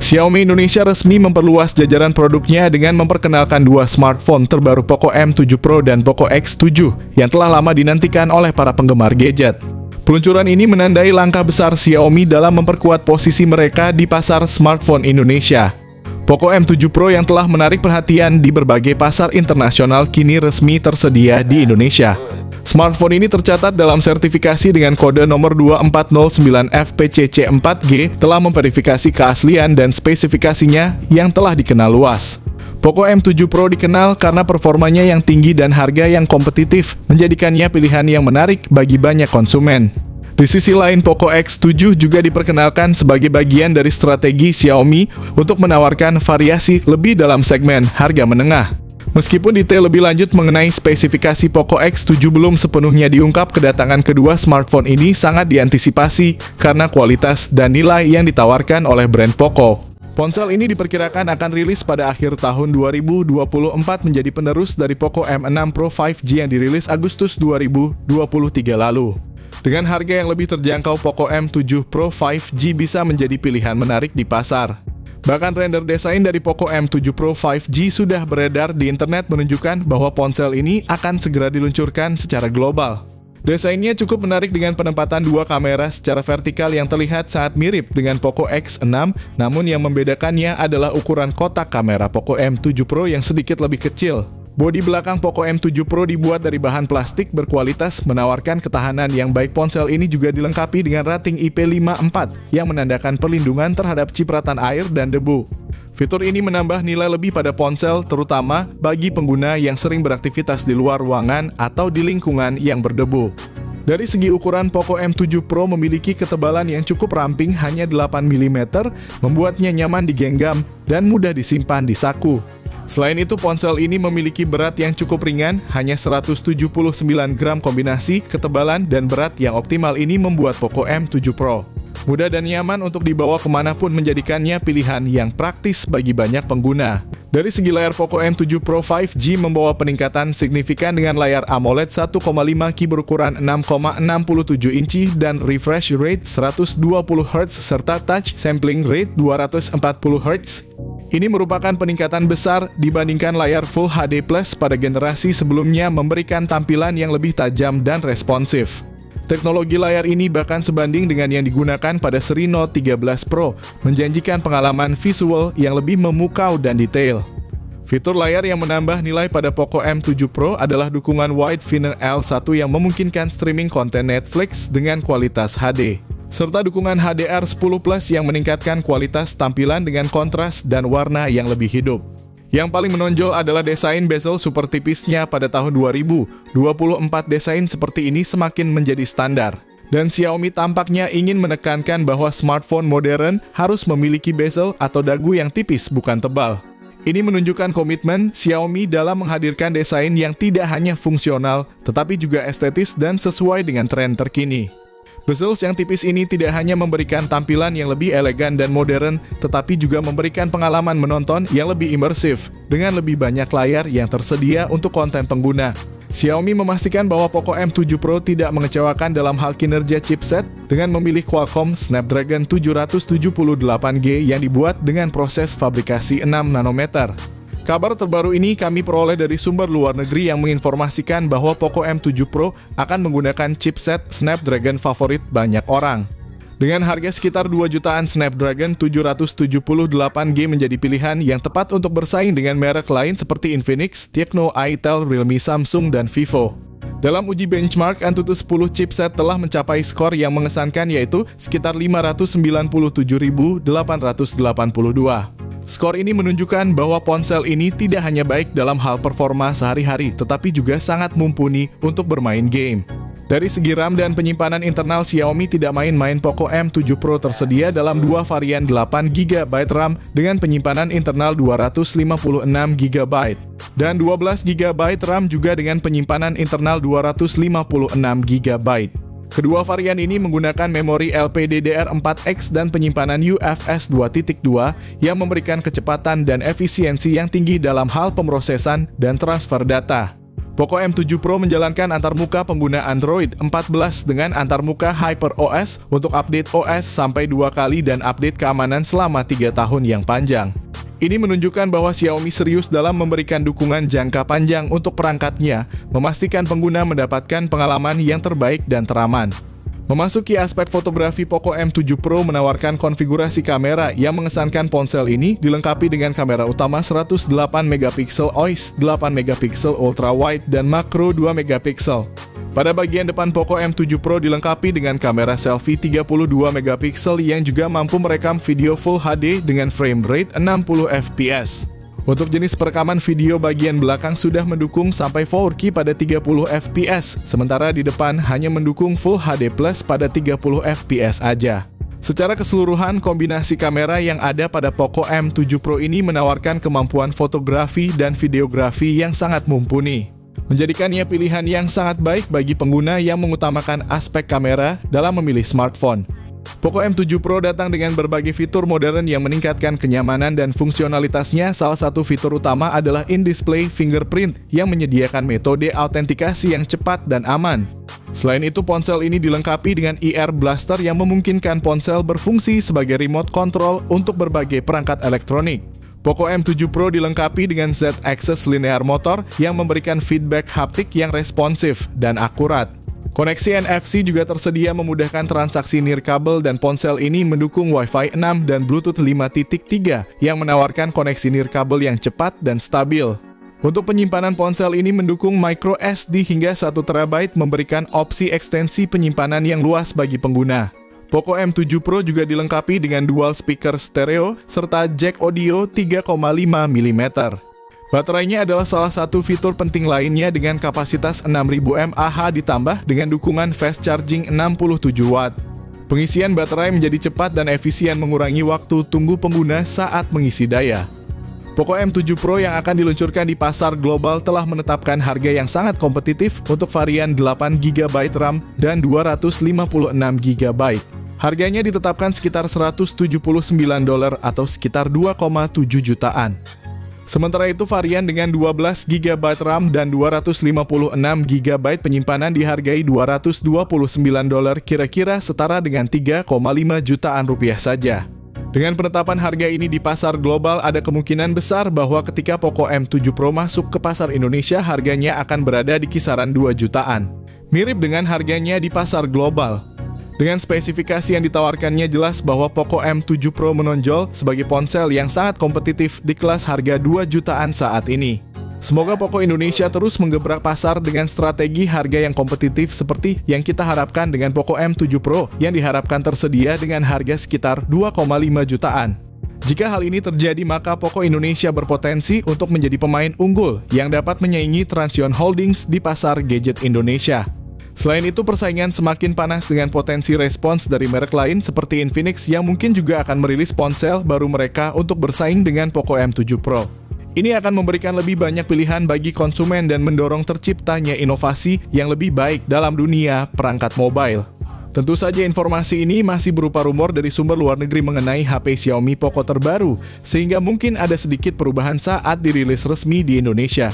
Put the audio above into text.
Xiaomi Indonesia resmi memperluas jajaran produknya dengan memperkenalkan dua smartphone terbaru Poco M7 Pro dan Poco X7 yang telah lama dinantikan oleh para penggemar gadget. Peluncuran ini menandai langkah besar Xiaomi dalam memperkuat posisi mereka di pasar smartphone Indonesia. Poco M7 Pro yang telah menarik perhatian di berbagai pasar internasional kini resmi tersedia di Indonesia. Smartphone ini tercatat dalam sertifikasi dengan kode nomor 2409 FPCC4G telah memverifikasi keaslian dan spesifikasinya yang telah dikenal luas. Poco M7 Pro dikenal karena performanya yang tinggi dan harga yang kompetitif, menjadikannya pilihan yang menarik bagi banyak konsumen. Di sisi lain, Poco X7 juga diperkenalkan sebagai bagian dari strategi Xiaomi untuk menawarkan variasi lebih dalam segmen harga menengah. Meskipun detail lebih lanjut mengenai spesifikasi Poco X7 belum sepenuhnya diungkap, kedatangan kedua smartphone ini sangat diantisipasi karena kualitas dan nilai yang ditawarkan oleh brand Poco. Ponsel ini diperkirakan akan rilis pada akhir tahun 2024 menjadi penerus dari Poco M6 Pro 5G yang dirilis Agustus 2023 lalu. Dengan harga yang lebih terjangkau, Poco M7 Pro 5G bisa menjadi pilihan menarik di pasar. Bahkan render desain dari Poco M7 Pro 5G sudah beredar di internet menunjukkan bahwa ponsel ini akan segera diluncurkan secara global. Desainnya cukup menarik dengan penempatan dua kamera secara vertikal yang terlihat sangat mirip dengan Poco X6, namun yang membedakannya adalah ukuran kotak kamera Poco M7 Pro yang sedikit lebih kecil. Bodi belakang Poco M7 Pro dibuat dari bahan plastik berkualitas, menawarkan ketahanan yang baik. Ponsel ini juga dilengkapi dengan rating IP54 yang menandakan perlindungan terhadap cipratan air dan debu. Fitur ini menambah nilai lebih pada ponsel, terutama bagi pengguna yang sering beraktivitas di luar ruangan atau di lingkungan yang berdebu. Dari segi ukuran, Poco M7 Pro memiliki ketebalan yang cukup ramping, hanya 8 mm, membuatnya nyaman digenggam dan mudah disimpan di saku. Selain itu, ponsel ini memiliki berat yang cukup ringan, hanya 179 gram. Kombinasi ketebalan dan berat yang optimal ini membuat Poco M7 Pro mudah dan nyaman untuk dibawa kemanapun, menjadikannya pilihan yang praktis bagi banyak pengguna. Dari segi layar, Poco M7 Pro 5G membawa peningkatan signifikan dengan layar AMOLED 1,5 Ki berukuran 6,67 inci dan refresh rate 120 Hz serta touch sampling rate 240 Hz. Ini merupakan peningkatan besar dibandingkan layar Full HD Plus pada generasi sebelumnya, memberikan tampilan yang lebih tajam dan responsif. Teknologi layar ini bahkan sebanding dengan yang digunakan pada seri Note 13 Pro, menjanjikan pengalaman visual yang lebih memukau dan detail. Fitur layar yang menambah nilai pada Poco M7 Pro adalah dukungan Wide Finder L1 yang memungkinkan streaming konten Netflix dengan kualitas HD, serta dukungan HDR10+ yang meningkatkan kualitas tampilan dengan kontras dan warna yang lebih hidup. Yang paling menonjol adalah desain bezel super tipisnya. Pada tahun 2024, desain seperti ini semakin menjadi standar. Dan Xiaomi tampaknya ingin menekankan bahwa smartphone modern harus memiliki bezel atau dagu yang tipis, bukan tebal. Ini menunjukkan komitmen Xiaomi dalam menghadirkan desain yang tidak hanya fungsional, tetapi juga estetis dan sesuai dengan tren terkini. Bezels yang tipis ini tidak hanya memberikan tampilan yang lebih elegan dan modern, tetapi juga memberikan pengalaman menonton yang lebih imersif, dengan lebih banyak layar yang tersedia untuk konten pengguna. Xiaomi memastikan bahwa Poco M7 Pro tidak mengecewakan dalam hal kinerja chipset, dengan memilih Qualcomm Snapdragon 778G yang dibuat dengan proses fabrikasi 6 nanometer. Kabar terbaru ini kami peroleh dari sumber luar negeri yang menginformasikan bahwa Poco M7 Pro akan menggunakan chipset Snapdragon favorit banyak orang. Dengan harga sekitar 2 jutaan, Snapdragon 778G menjadi pilihan yang tepat untuk bersaing dengan merek lain seperti Infinix, Tecno, Itel, Realme, Samsung, dan Vivo. Dalam uji benchmark, Antutu 10 chipset telah mencapai skor yang mengesankan, yaitu sekitar 597.882. Skor ini menunjukkan bahwa ponsel ini tidak hanya baik dalam hal performa sehari-hari, tetapi juga sangat mumpuni untuk bermain game. Dari segi RAM dan penyimpanan internal, Xiaomi tidak main-main. Poco M7 Pro tersedia dalam dua varian 8GB RAM dengan penyimpanan internal 256GB dan 12GB RAM juga dengan penyimpanan internal 256GB. Kedua varian ini menggunakan memori LPDDR4X dan penyimpanan UFS 2.2 yang memberikan kecepatan dan efisiensi yang tinggi dalam hal pemrosesan dan transfer data. Poco M7 Pro menjalankan antarmuka pengguna Android 14 dengan antarmuka HyperOS untuk update OS sampai 2 kali dan update keamanan selama 3 tahun yang panjang. Ini menunjukkan bahwa Xiaomi serius dalam memberikan dukungan jangka panjang untuk perangkatnya, memastikan pengguna mendapatkan pengalaman yang terbaik dan teraman. Memasuki aspek fotografi, Poco M7 Pro menawarkan konfigurasi kamera yang mengesankan. Ponsel ini dilengkapi dengan kamera utama 108 MP OIS, 8 MP ultra wide, dan makro 2 MP. Pada bagian depan, Poco M7 Pro dilengkapi dengan kamera selfie 32 MP yang juga mampu merekam video Full HD dengan frame rate 60 fps. Untuk jenis perekaman video, bagian belakang sudah mendukung sampai 4K pada 30 fps, sementara di depan hanya mendukung Full HD Plus pada 30 fps aja. Secara keseluruhan, kombinasi kamera yang ada pada Poco M7 Pro ini menawarkan kemampuan fotografi dan videografi yang sangat mumpuni, menjadikannya pilihan yang sangat baik bagi pengguna yang mengutamakan aspek kamera dalam memilih smartphone. Poco M7 Pro datang dengan berbagai fitur modern yang meningkatkan kenyamanan dan fungsionalitasnya. Salah satu fitur utama adalah in-display fingerprint yang menyediakan metode autentikasi yang cepat dan aman. Selain itu, ponsel ini dilengkapi dengan IR Blaster yang memungkinkan ponsel berfungsi sebagai remote control untuk berbagai perangkat elektronik. Poco M7 Pro dilengkapi dengan Z-Axis linear motor yang memberikan feedback haptik yang responsif dan akurat. Koneksi NFC juga tersedia memudahkan transaksi nirkabel, dan ponsel ini mendukung Wi-Fi 6 dan Bluetooth 5.3 yang menawarkan koneksi nirkabel yang cepat dan stabil. Untuk penyimpanan, ponsel ini mendukung micro SD hingga 1 TB, memberikan opsi ekstensi penyimpanan yang luas bagi pengguna. Poco M7 Pro juga dilengkapi dengan dual speaker stereo serta jack audio 3,5 mm. Baterainya adalah salah satu fitur penting lainnya dengan kapasitas 6000 mAh ditambah dengan dukungan fast charging 67 Watt. Pengisian baterai menjadi cepat dan efisien, mengurangi waktu tunggu pengguna saat mengisi daya. Poco M7 Pro yang akan diluncurkan di pasar global telah menetapkan harga yang sangat kompetitif untuk varian 8GB RAM dan 256GB. Harganya ditetapkan sekitar $179 atau sekitar 2,7 jutaan. Sementara itu, varian dengan 12GB RAM dan 256GB penyimpanan dihargai $229, kira-kira setara dengan 3,5 jutaan rupiah saja. Dengan penetapan harga ini di pasar global, ada kemungkinan besar bahwa ketika Poco M7 Pro masuk ke pasar Indonesia, harganya akan berada di kisaran 2 jutaan. Mirip dengan harganya di pasar global. Dengan spesifikasi yang ditawarkannya, jelas bahwa Poco M7 Pro menonjol sebagai ponsel yang sangat kompetitif di kelas harga 2 jutaan saat ini. Semoga Poco Indonesia terus menggebrak pasar dengan strategi harga yang kompetitif seperti yang kita harapkan dengan Poco M7 Pro yang diharapkan tersedia dengan harga sekitar 2,5 jutaan. Jika hal ini terjadi, maka Poco Indonesia berpotensi untuk menjadi pemain unggul yang dapat menyaingi Transsion Holdings di pasar gadget Indonesia. Selain itu, persaingan semakin panas dengan potensi respons dari merek lain seperti Infinix yang mungkin juga akan merilis ponsel baru mereka untuk bersaing dengan Poco M7 Pro. Ini akan memberikan lebih banyak pilihan bagi konsumen dan mendorong terciptanya inovasi yang lebih baik dalam dunia perangkat mobile. Tentu saja informasi ini masih berupa rumor dari sumber luar negeri mengenai HP Xiaomi Poco terbaru, sehingga mungkin ada sedikit perubahan saat dirilis resmi di Indonesia.